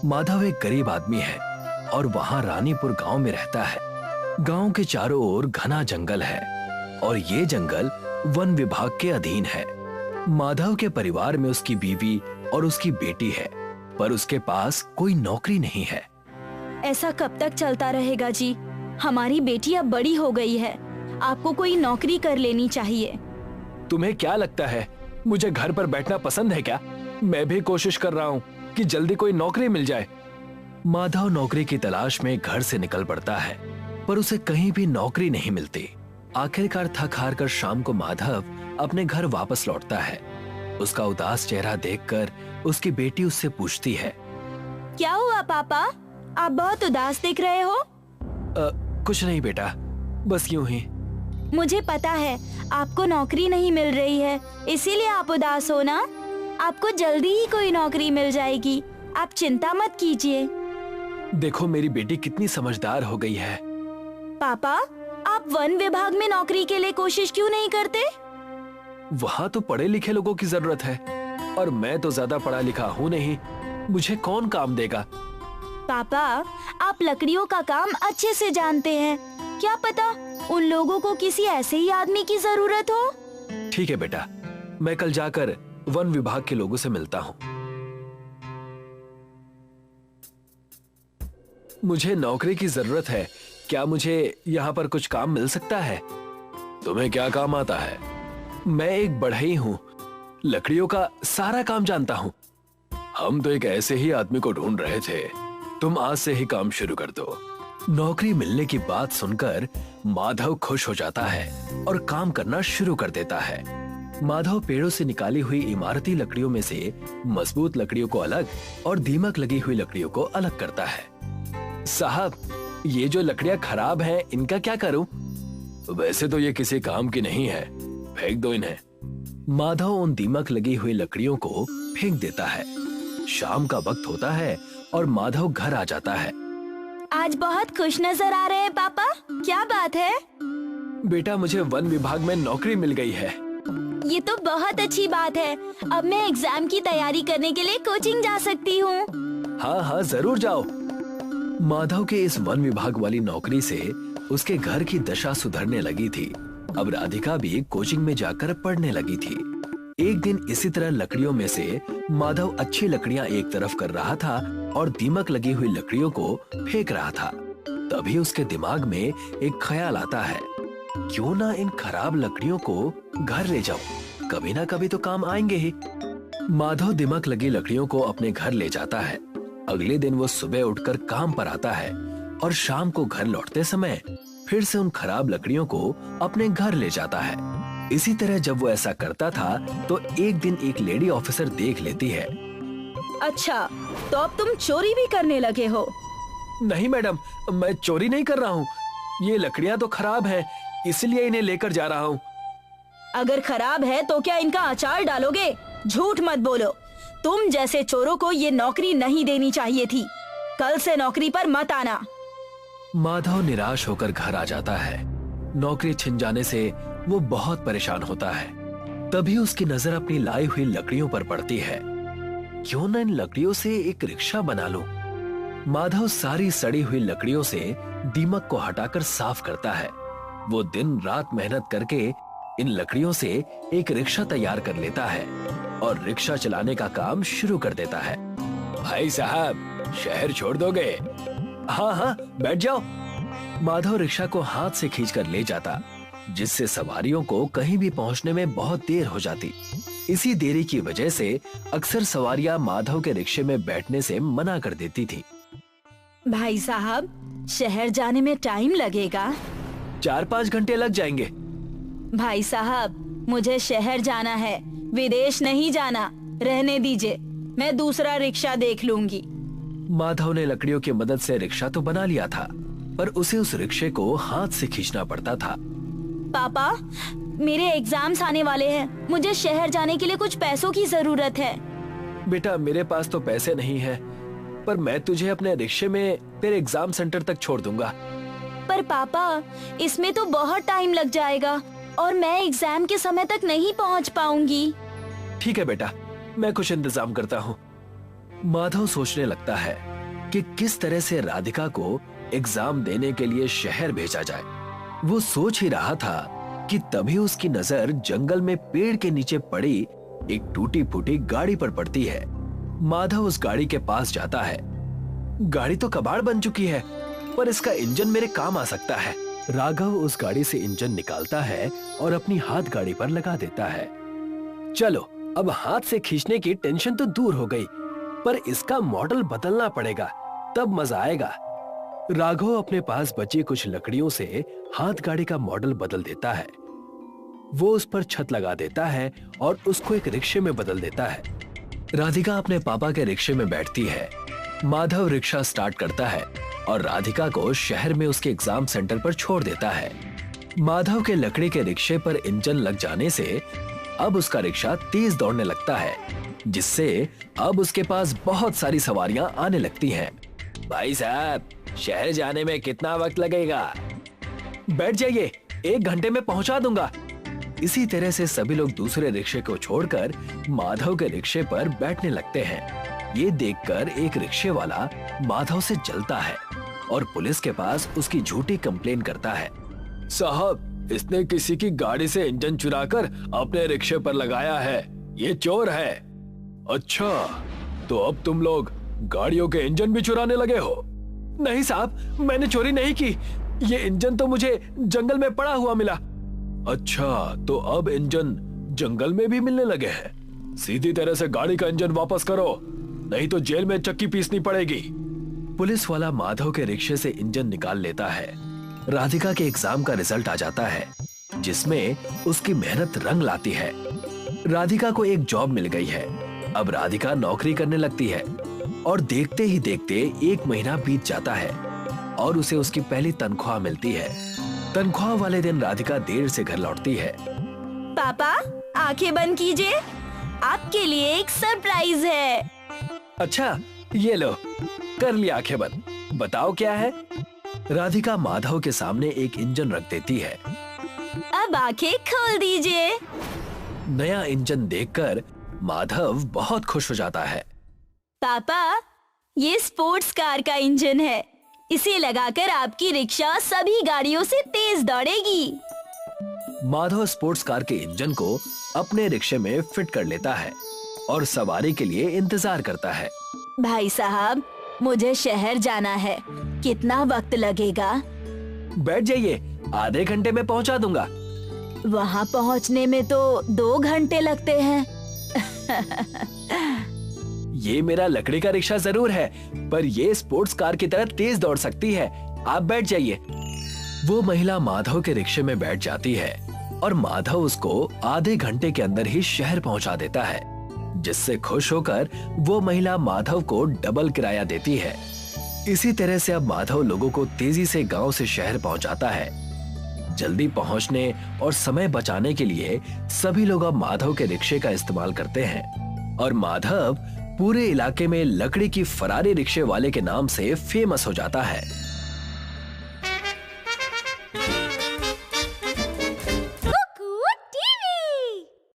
माधव एक गरीब आदमी है और वहाँ रानीपुर गांव में रहता है। गांव के चारों ओर घना जंगल है और ये जंगल वन विभाग के अधीन है। माधव के परिवार में उसकी बीवी और उसकी बेटी है, पर उसके पास कोई नौकरी नहीं है। ऐसा कब तक चलता रहेगा जी? हमारी बेटी अब बड़ी हो गई है, आपको कोई नौकरी कर लेनी चाहिए। तुम्हें क्या लगता है मुझे घर पर बैठना पसंद है क्या? मैं भी कोशिश कर रहा हूँ कि जल्दी कोई नौकरी मिल जाए। माधव नौकरी की तलाश में घर से निकल पड़ता है, पर उसे कहीं भी नौकरी नहीं मिलती। आखिरकार थक हार कर शाम को माधव अपने घर वापस लौटता है। उसका उदास चेहरा देखकर उसकी बेटी उससे पूछती है, क्या हुआ पापा, आप बहुत उदास दिख रहे हो? कुछ नहीं बेटा, बस यूं ही। मुझे पता है आपको नौकरी नहीं मिल रही है, इसीलिए आप उदास हो ना। आपको जल्दी ही कोई नौकरी मिल जाएगी, आप चिंता मत कीजिए। देखो मेरी बेटी कितनी समझदार हो गई है। पापा, आप वन विभाग में नौकरी के लिए कोशिश क्यों नहीं करते? वहाँ तो पढ़े लिखे लोगों की जरूरत है और मैं तो ज्यादा पढ़ा लिखा हूँ नहीं, मुझे कौन काम देगा? पापा, आप लकड़ियों का काम अच्छे से जानते हैं, क्या पता उन लोगों को किसी ऐसे ही आदमी की जरूरत हो। ठीक है बेटा, मैं कल जाकर वन विभाग के लोगों से मिलता हूँ। मुझे नौकरी की जरूरत है, क्या मुझे यहाँ पर कुछ काम मिल सकता है? तुम्हें क्या काम आता है? मैं एक बढ़ई हूँ, लकड़ियों का सारा काम जानता हूँ। हम तो एक ऐसे ही आदमी को ढूंढ रहे थे, तुम आज से ही काम शुरू कर दो। नौकरी मिलने की बात सुनकर माधव खुश हो जाता है और काम करना शुरू कर देता है। माधव पेड़ों से निकाली हुई इमारती लकड़ियों में से मजबूत लकड़ियों को अलग और दीमक लगी हुई लकड़ियों को अलग करता है। साहब, ये जो लकड़ियां खराब हैं, इनका क्या करूं? वैसे तो ये किसी काम की नहीं है, फेंक दो इन्हें। माधव उन दीमक लगी हुई लकड़ियों को फेंक देता है। शाम का वक्त होता है और माधव घर आ जाता है। आज बहुत खुश नजर आ रहे हैं पापा, क्या बात है? बेटा, मुझे वन विभाग में नौकरी मिल गई है। ये तो बहुत अच्छी बात है, अब मैं एग्जाम की तैयारी करने के लिए कोचिंग जा सकती हूँ। हाँ हाँ, जरूर जाओ। माधव के इस वन विभाग वाली नौकरी से उसके घर की दशा सुधरने लगी थी। अब राधिका भी कोचिंग में जाकर पढ़ने लगी थी। एक दिन इसी तरह लकड़ियों में से माधव अच्छी लकड़ियां एक तरफ कर रहा था और दीमक लगी हुई लकड़ियों को फेंक रहा था। तभी उसके दिमाग में एक ख्याल आता है, क्यों ना इन खराब लकड़ियों को घर ले जाऊं, कभी ना कभी तो काम आएंगे ही। माधव दीमक लगी लकड़ियों को अपने घर ले जाता है। अगले दिन वो सुबह उठकर काम पर आता है और शाम को घर लौटते समय फिर से उन खराब लकड़ियों को अपने घर ले जाता है। इसी तरह जब वो ऐसा करता था तो एक दिन एक लेडी ऑफिसर देख लेती है। अच्छा, तो अब तुम चोरी भी करने लगे हो? नहीं मैडम, मैं चोरी नहीं कर रहा हूँ, ये लकड़ियाँ तो खराब हैं, इसलिए इन्हें लेकर जा रहा हूँ। अगर खराब है तो क्या इनका अचार डालोगे? झूठ मत बोलो, तुम जैसे चोरों को ये नौकरी नहीं देनी चाहिए थी। कल से नौकरी पर मत आना। माधव निराश होकर घर आ जाता है। नौकरी छिन जाने से वो बहुत परेशान होता है। तभी उसकी नजर अपनी लाई हुई लकड़ियों पर पड़ती है। क्यों न इन लकड़ियों से एक रिक्शा बना लूं? माधव सारी सड़ी हुई लकड़ियों से दीमक को हटाकर साफ करता है। वो दिन रात मेहनत करके इन लकड़ियों से एक रिक्शा तैयार कर लेता है और रिक्शा चलाने का काम शुरू कर देता है। भाई साहब, शहर छोड़ दोगे? हाँ हाँ, बैठ जाओ। माधव रिक्शा को हाथ से खींचकर ले जाता, जिससे सवारियों को कहीं भी पहुंचने में बहुत देर हो जाती। इसी देरी की वजह से अक्सर सवारियां माधव के रिक्शे में बैठने से मना कर देती थी। भाई साहब, शहर जाने में टाइम लगेगा। 4-5 घंटे लग जाएंगे। भाई साहब, मुझे शहर जाना है, विदेश नहीं जाना। रहने दीजिए, मैं दूसरा रिक्शा देख लूंगी। माधव ने लकड़ियों की मदद से रिक्शा तो बना लिया था, पर उसे उस रिक्शे को हाथ से खींचना पड़ता था। पापा, मेरे एग्जाम्स आने वाले हैं, मुझे शहर जाने के लिए कुछ पैसों की जरूरत है। बेटा, मेरे पास तो पैसे नहीं हैं, पर मैं तुझे अपने रिक्शे में तेरे एग्जाम सेंटर तक छोड़ दूंगा। पर पापा, इसमें तो बहुत टाइम लग जाएगा और मैं एग्जाम के समय तक नहीं पहुंच पाऊंगी। ठीक है बेटा, मैं कुछ इंतजाम करता हूँ। माधव सोचने लगता है कि किस तरह से राधिका को एग्जाम देने के लिए शहर भेजा जाए। वो सोच ही रहा था कि तभी उसकी नजर जंगल में पेड़ के नीचे पड़ी एक टूटी फूटी गाड़ी पर पड़ती है। माधव उस गाड़ी के पास जाता है। गाड़ी तो कबाड़ बन चुकी है, पर इसका इंजन मेरे काम आ सकता है। राघव उस गाड़ी से इंजन निकालता है और अपनी हाथ गाड़ी पर लगा देता है। चलो, अब हाथ से खींचने की टेंशन तो दूर हो गई, पर इसका मॉडल बदलना पड़ेगा, तब मजा आएगा। राघव अपने पास बची कुछ लकड़ियों से हाथ गाड़ी का मॉडल बदल देता है। वो उस पर छत लगा देता है और उसको एक रिक्शे में बदल देता है। राधिका अपने पापा के रिक्शे में बैठती है। माधव रिक्शा स्टार्ट करता है और राधिका को शहर में उसके एग्जाम सेंटर पर छोड़ देता है। माधव के लकड़ी के रिक्शे पर इंजन लग जाने से अब उसका रिक्शा तेज दौड़ने लगता है, जिससे अब उसके पास बहुत सारी सवारियां आने लगती हैं। भाई साहब, शहर जाने में कितना वक्त लगेगा? बैठ जाइए, 1 घंटे में पहुंचा दूंगा। इसी तरह से सभी लोग दूसरे रिक्शे को छोड़कर माधव के रिक्शे पर बैठने लगते हैं। ये देखकर एक रिक्शे वाला माधव से जलता है और पुलिस के पास उसकी झूठी कंप्लेन करता है। साहब, इसने किसी की गाड़ी से इंजन चुराकर अपने रिक्शे पर लगाया है, ये चोर है। अच्छा, तो अब तुम लोग गाड़ियों के इंजन भी चुराने लगे हो? नहीं साहब, मैंने चोरी नहीं की, ये इंजन तो मुझे जंगल में पड़ा हुआ मिला। अच्छा, तो अब इंजन जंगल में भी मिलने लगे हैं। सीधी तरह से गाड़ी का इंजन वापस करो, नहीं तो जेल में चक्की पीसनी पड़ेगी। पुलिस वाला माधव के रिक्शे से इंजन निकाल लेता है। राधिका के एग्जाम का रिजल्ट आ जाता है, जिसमें उसकी मेहनत रंग लाती है। राधिका को एक जॉब मिल गई है। अब राधिका नौकरी करने लगती है और देखते ही देखते 1 महीना बीत जाता है और उसे उसकी पहली तनख्वाह मिलती है। तनख्वाह वाले दिन राधिका देर से घर लौटती है। पापा, आंखें बंद कीजिए, आपके लिए एक सरप्राइज है। अच्छा, ये लो, कर लिया आंखें बंद। बताओ क्या है? राधिका माधव के सामने एक इंजन रख देती है। अब आंखें खोल दीजिए। नया इंजन देखकर माधव बहुत खुश हो जाता है। पापा, ये स्पोर्ट्स कार का इंजन है। इसे लगाकर आपकी रिक्शा सभी गाड़ियों से तेज दौड़ेगी। माधव स्पोर्ट्स कार के इंजन को अपने रिक्शे में फिट कर लेता है और सवारी के लिए इंतजार करता है। भाई साहब, मुझे शहर जाना है, कितना वक्त लगेगा? बैठ जाइए, आधे घंटे में पहुंचा दूंगा। वहाँ पहुँचने में तो 2 घंटे लगते हैं। ये मेरा लकड़ी का रिक्शा जरूर है, पर ये स्पोर्ट्स कार की तरह तेज दौड़ सकती है। आप बैठ जाइए। वो महिला माधव के रिक्शे में बैठ जाती है और माधव उसको आधे घंटे के अंदर ही शहर पहुंचा देता है, जिससे खुश होकर वो महिला माधव को डबल किराया देती है। इसी तरह से अब माधव लोगों को तेजी से गांव से शहर पहुंचाता है। जल्दी पहुंचने और समय बचाने के लिए सभी लोग अब माधव के रिक्शे का इस्तेमाल करते हैं और माधव पूरे इलाके में लकड़ी की फरारी रिक्शे वाले के नाम से फेमस हो जाता है।